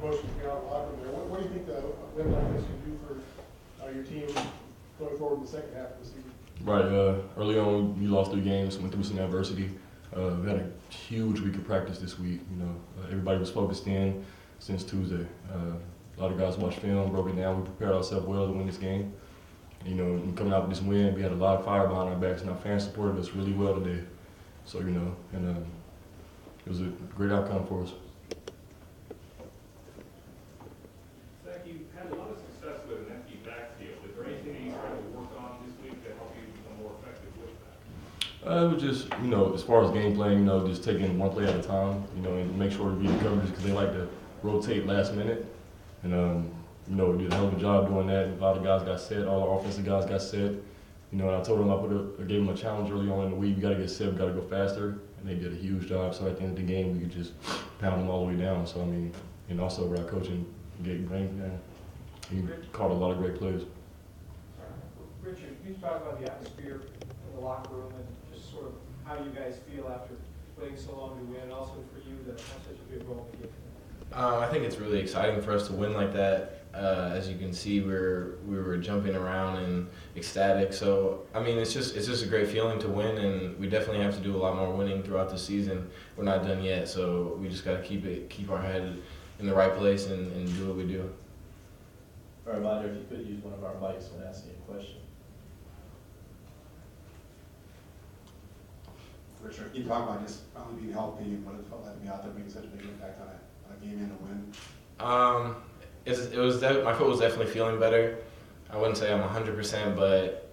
question to get out of the locker room there. What do you think the win like this can do for your team going forward in the second half of the season? Right. Early on, we lost 3 games, went through some adversity. We had a huge week of practice this week. Everybody was focused in since Tuesday. A lot of guys watched film, broke it down. We prepared ourselves well to win this game. And coming out with this win, we had a lot of fire behind our backs, and our fans supported us really well today. So, it was a great outcome for us. Zach, you had a lot of success with an empty backfield. Is there anything that you tried to work on this week to help you become more effective with that? It was just, as far as game playing, just taking one play at a time, and make sure to read the coverage because they like to rotate last minute. And, we did a hell of a job doing that. A lot of guys got set, all our offensive guys got set. And I told them I gave them a challenge early on in the week. We got to get set, we got to go faster. And they did a huge job. So at the end of the game, we could just pound them all the way down. So, and also with our coaching, Gabe Green, he caught a lot of great plays. Richard, can you talk about the atmosphere in the locker room and just sort of how you guys feel after waiting so long to win, and also for you to have such a big role in the game? I think it's really exciting for us to win like that. As you can see, we were jumping around and ecstatic. So it's just a great feeling to win, and we definitely have to do a lot more winning throughout the season. We're not done yet, so we just got to keep our head in the right place and do what we do. A reminder, if you could use one of our mics when asking a question. Richard, you talk about just finally being healthy and what it felt like to be out there making such a big impact on a game and a win. My foot was definitely feeling better. I wouldn't say I'm 100%, but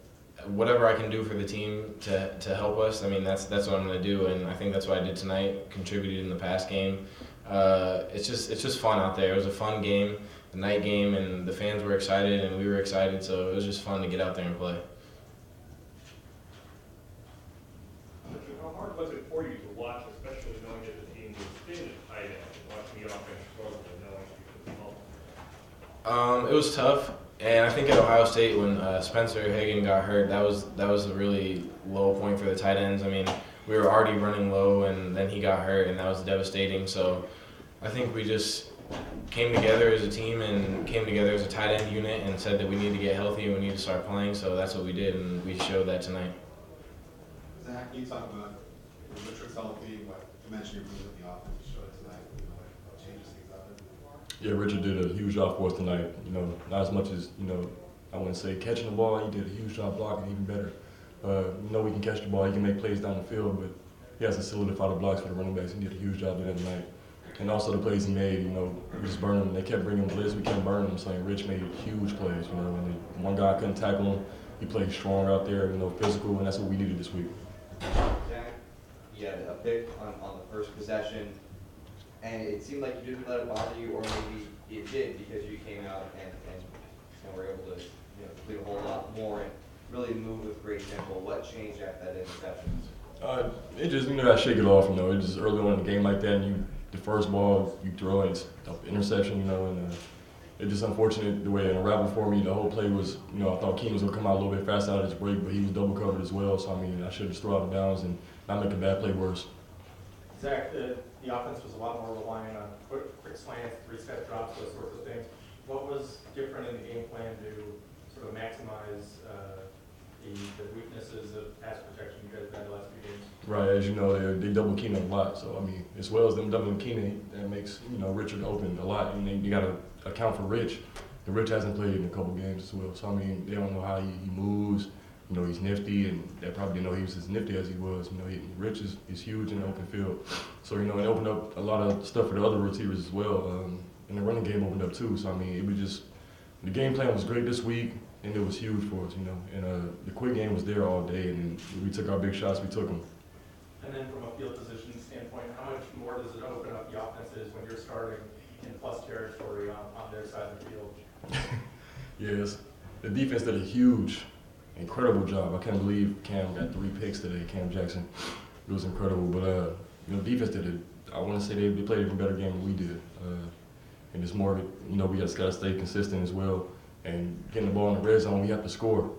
whatever I can do for the team to help us, that's what I'm going to do, and I think that's what I did tonight. Contributed in the past game. It's just fun out there. It was a fun game, a night game, and the fans were excited and we were excited. So it was just fun to get out there and play. How hard was it for you to watch, especially knowing that the team was thin at tight end, and watching the offense struggle and knowing you could help? It was tough, and I think at Ohio State when Spencer Hagan got hurt, that was a really low point for the tight ends. We were already running low, and then he got hurt, and that was devastating. So I think we just came together as a team and came together as a tight end unit and said that we need to get healthy and we need to start playing. So that's what we did, and we showed that tonight. Zach, can you talk about Richard's healthy, what you mentioned you're moving the offense to show it tonight, what changes things up? Yeah, Richard did a huge job for us tonight. Not as much as, I wouldn't say catching the ball. He did a huge job blocking, even better. We can catch the ball, he can make plays down the field, but he has to solidify the blocks for the running backs. He did a huge job of that tonight. And also the plays he made, we just burned them. They kept bringing blitz, we kept burning them. So Rich made huge plays, and one guy couldn't tackle him. He played strong out there, physical, and that's what we needed this week. Zach, you had a pick on the first possession, and it seemed like you didn't let it bother you, or maybe it did because you came out and were able to complete a whole lot more and really move with great tempo. What changed after that interception? It just, I shake it off, It just early on in the game like that, and the first ball you throw and it's an interception, and it's just unfortunate the way it unraveled for me. The whole play was, I thought Keenan was going to come out a little bit fast out of his break, but he was double covered as well. So, I should have just thrown out of bounds and not make a bad play worse. Zach, the offense was a lot more reliant on quick slants, 3-step drops, those sorts of things. What was different in the game plan to sort of maximize the weaknesses of pass protection you guys had the last few games? Right, as you know, they double Keenan a lot. So, as well as them doubling Keenan, that makes, Richard open a lot. And then you got to account for Rich. And Rich hasn't played in a couple games as well. So, they don't know how he moves. He's nifty, and they probably didn't know he was as nifty as he was. Rich is huge in the open field. So, it opened up a lot of stuff for the other receivers as well. And the running game opened up too. So, it was just, the game plan was great this week, and it was huge for us, And the quick game was there all day, and we took our big shots, we took them. And then from a field position standpoint, how much more does it open up the offenses when you're starting in plus territory on their side of the field? Yes, the defense did a huge, incredible job. I can't believe Cam got 3 picks today, Cam Jackson. It was incredible, but defense did it. I want to say they played an even better game than we did. And it's more, we just got to stay consistent as well. And getting the ball in the red zone, we have to score.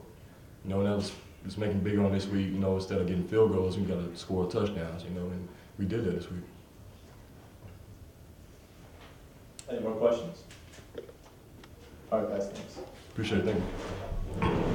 And that was making big on this week. Instead of getting field goals, we got to score touchdowns. And we did that this week. Any more questions? All right, guys, thanks. Appreciate it. Thank you.